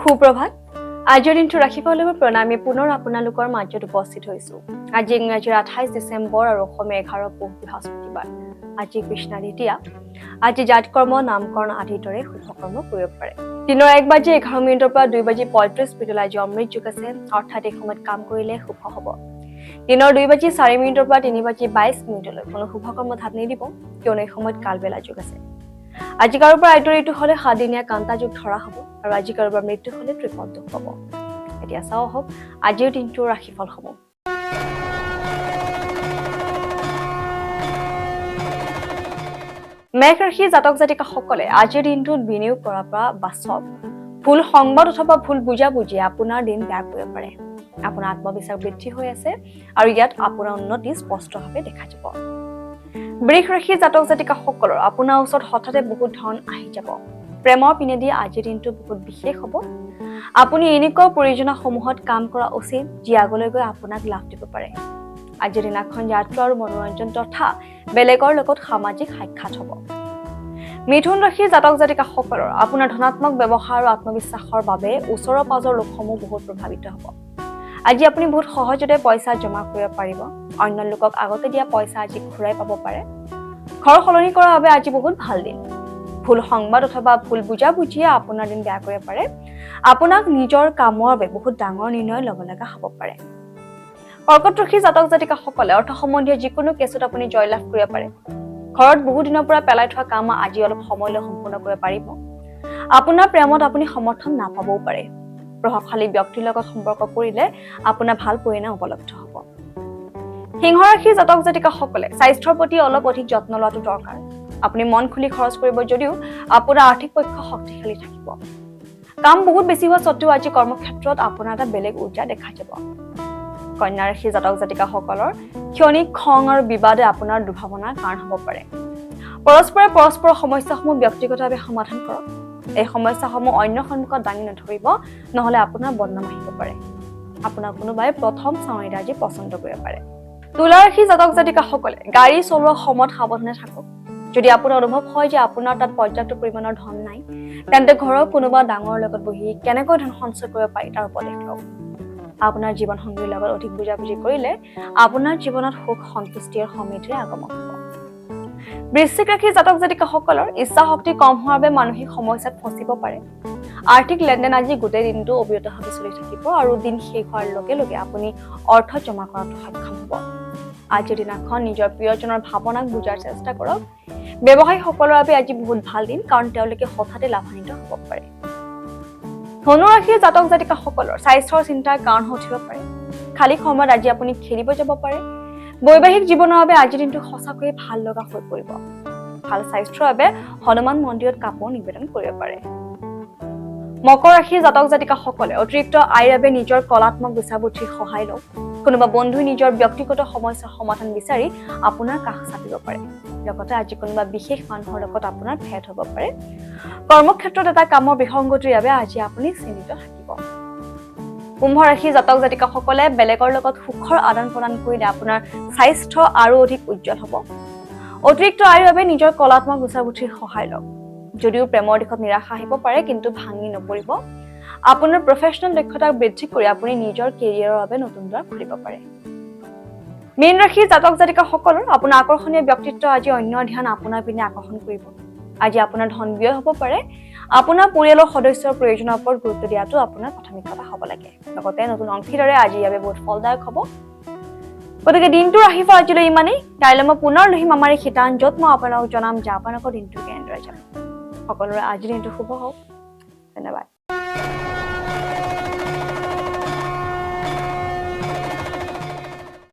সুপ্ৰভাত আজিৰ দিনটো ৰাখিবলৈ মই প্ৰণামী পুনৰ আপোনালোকৰ মাজত উপস্থিত হৈছোঁ আজি ইংৰাজীৰ 28 ডিচেম্বৰ আৰু অসমীয়া 11 পুহ বৃহস্পতিবাৰ আজি কৃষ্ণা দ্বিতীয়া আজি জাতকৰ্ম নামকৰণ আদিৰ দৰে শুভকৰ্ম কৰিব পাৰে দিনৰ 1:11 পৰা 2:35 আজি অমৃত যোগ আছে অৰ্থাৎ এই সময়ত কাম কৰিলে শুভ হ'ব দিনৰ 2:04 পৰা 3:22 কোনো শুভকৰ্মত হাত নিদিব কিয়নো এই সময়ত কালবেলা যোগ আছে আজি কাৰোবাৰ আইতৰ ঋতু হলে 7 দিনীয়া কান্তা যোগ ধৰা হ'ব আৰু আজি কাৰোবাৰ মৃত্যু হলে ত্ৰিপদ দুখ হ'ব এতিয়া চাও হওক আজিৰ দিনটোৰ ৰাশিফল হ'ব মেঘ ৰাশি জাতক জাতিকাসকলে আজিৰ দিনটোত বিনিয়োগ কৰাৰ পৰা বাচক ভুল সংবাদ অথবা ভুল বুজাবুজি আপোনাৰ দিন বেয়া কৰিব পাৰে আপোনাৰ আত্মবিশ্বাস বৃদ্ধি হৈ আছে আৰু ইয়াত আপোনাৰ উন্নতি স্পষ্টভাৱে দেখা যাব বৃষ ৰাশি জাতক জাতিকাসকলৰ আপোনাৰ ওচৰত হঠাতে বহুত ধন আহি যাব প্ৰেমৰ পিনেদি আজিৰ দিনটো বহুত বিশেষ হ'ব আপুনি এনেকুৱা প্ৰয়োজনসমূহত কাম কৰা উচিত যি আগলৈ গৈ আপোনাক লাভ দিব পাৰে আজিৰ দিনাখন যাত্ৰা আৰু মনোৰঞ্জন তথা বেলেগৰ লগত সামাজিক সাক্ষাৎ হ'ব মিথুন ৰাশি জাতক জাতিকাসকলৰ আপোনাৰ ধনাত্মক ব্যৱহাৰ আৰু আত্মবিশ্বাসৰ বাবে ওচৰৰ পাজৰ লোকসমূহ বহুত প্ৰভাৱিত হ'ব আজি আপুনি বহুত সহজতে পইচা জমা কৰিব পাৰিব অন্য লোকক আগতে দিয়া পইচা আজি ঘূৰাই পাব পাৰে ঘৰ সলনি কৰাৰ বাবে আজি বহুত ভাল দিন ভুল সংবাদ অথবা ভুল বুজাবুজিয়ে আপোনাৰ দিন বেয়া কৰিব পাৰে আপোনাক নিজৰ কামৰ বাবে বহুত ডাঙৰ নিৰ্ণয় ল'ব লগা হ'ব পাৰে কৰ্কট ৰাশি জাতক জাতিকাসকলে অৰ্থ সম্বন্ধীয় যিকোনো কেছত আপুনি জয়লাভ কৰিব পাৰে ঘৰত বহু দিনৰ পৰা পেলাই থোৱা কাম আজি অলপ সময়লৈ সম্পূৰ্ণ কৰিব পাৰিব আপোনাৰ প্ৰেমত আপুনি সমৰ্থন নাপাবও পাৰে প্ৰভাৱশালী ব্যক্তিৰ লগত সম্পৰ্ক কৰিলে আপোনাৰ ভাল পৰিণাম উপলব্ধ হ'ব সিংহ ৰাশি জাতক জাতিকাসকলে স্বাস্থ্যৰ প্ৰতি অলপ অধিক যত্ন লোৱাটো দৰকাৰ আপুনি মন খুলি খৰচ কৰিব যদিও আপোনাৰ আৰ্থিক পক্ষ শক্তিশালী থাকিব কাম বহুত বেছি হোৱা স্বত্বেও আজি কৰ্মক্ষেত্ৰত আপোনাৰ এটা বেলেগ ঊৰ্জা দেখা যাব কন্যা ৰাশি জাতক জাতিকাসকলৰ ক্ষণিক খং আৰু বিবাদে আপোনাৰ দুৰ্ভাৱনাৰ কাৰণ হ'ব পাৰে পৰস্পৰৰ সমস্যাসমূহ ব্যক্তিগতভাৱে সমাধান কৰক এই সমস্যাসমূহ অন্য সন্মুখত দাঙি নধৰিব নহলে আপোনাৰ বদনাম আহিব পাৰে আপোনাৰ কোনোবাই প্ৰথম চাৱনিতে আজি পছন্দ কৰিব পাৰে তুলা ৰাশি জাতক জাতিকাসকলে গাড়ী চলোৱা সময়ত সাৱধানে থাকক যদি আপোনাৰ অনুভৱ হয় যে আপোনাৰ তাত পৰ্যাপ্ত পৰিমাণৰ ধন নাই তেন্তে ঘৰৰ কোনোবা ডাঙৰ লগত বহি কেনেকৈ ধন সঞ্চয় কৰিব পাৰি তাৰ উপদেশ লওক আপোনাৰ জীৱন সংগীৰ লগত অধিক বুজাবুজি কৰিলে আপোনাৰ জীৱনত সুখ সন্তুষ্টি আৰু সমৃদ্ধিৰ আগমন হ'ব বৃশ্চিক ৰাশি জাতক জাতিকাসকলৰ ইচ্ছা শক্তি কম হোৱাৰ বাবে মানসিক সমস্যাত ফচিব পাৰে আৰ্থিক লেনদেন আজি গোটেই দিনটো অবিৰতভাৱে চলি থাকিব আৰু দিন শেষ হোৱাৰ লগে লগে আপুনি অৰ্থ জমা কৰাত সক্ষম হ'ব আজিৰ দিনাখন নিজৰ প্ৰিয়জনৰ ভাৱনাক বুজাৰ চেষ্টা কৰক ব্যৱসায়ীসকলৰ বাবে আজি বহুত ভাল দিন কাৰণ তেওঁলোকে হঠাতে লাভান্বিত হ'ব পাৰে ধনু ৰাশিৰ জাতক জাতিকাসকলৰ স্বাস্থ্যৰ চিন্তাৰ কাৰণ হৈ উঠিব পাৰে খালী সময়ত আজি আপুনি খেলিব যাব পাৰে বৈবাহিক জীৱনৰ বাবে আজিৰ দিনটো সঁচাকৈয়ে ভাল লগা হৈ পৰিব ভাল স্বাস্থ্যৰ বাবে হনুমান মন্দিৰত কাপোৰ নিবেদন কৰিব পাৰে মকৰ ৰাশিৰ জাতক জাতিকাসকলে অতিৰিক্ত আয়ৰ বাবে নিজৰ কলাত্মক বিচাৰবুদ্ধিৰ সহায় লওক কোনোবা বন্ধুই নিজৰ ব্যক্তিগত সমস্যাৰ সমাধান বিচাৰি আপোনাৰ কাষ চাপিব পাৰে লগতে আজি কোনোবা বিশেষ মানুহৰ লগত আপোনাৰ ভেট হ'ব পাৰে কৰ্মক্ষেত্ৰত এটা কামৰ বিসংগতিৰ বাবে আজি আপুনি চিন্তিত থাকিব কুম্ভ ৰাশি জাতক জাতিকাসকলে বেলেগৰ লগত সুখৰ আদান প্ৰদান কৰিলে আপোনাৰ স্বাস্থ্য আৰু অধিক উজ্জ্বল হ'ব অতিৰিক্ত আয়ৰ বাবে নিজৰ কলাত্মক বিচাৰবুদ্ধিৰ সহায় লওক যদিও প্ৰেমৰ দিশত নিৰাশা আহিব পাৰে কিন্তু ভাঙি নপৰিব আপোনাৰ প্ৰফেশনেল দক্ষতা বৃদ্ধি কৰি আপুনি নিজৰ কেৰিয়াৰৰ বাবে নতুন দ্বাৰ খুলিব পাৰে মীন ৰাশি জাতক জাতিকাসকলৰ আপোনাৰ আকৰ্ষণীয় ব্যক্তিত্ব আজি অন্য ধ্যান আপোনাৰ পিনে আকৰ্ষণ কৰিব আজি আপোনাৰ ধন ব্যয় হ'ব পাৰে আপোনাৰ পৰিয়ালৰ সদস্যৰ প্ৰয়োজনৰ ওপৰত গুৰুত্ব দিয়াটো আপোনাৰ প্ৰাথমিকতা হ'ব লাগে লগতে নতুন অংশীদাৰে আজি ইয়াৰ বহুত ফলদায়ক হ'ব গতিকে দিনটোৰ ৰাশিফল আজিলৈ ইমানেই কাইলৈ মই পুনৰ লহিম আমাৰ এই শিতান য'ত মই আপোনালোকক জনাম যে আপোনালোকৰ দিনটো কেনেদৰে যাব সকলোৰে আজিৰ দিনটো শুভ হওক ধন্যবাদ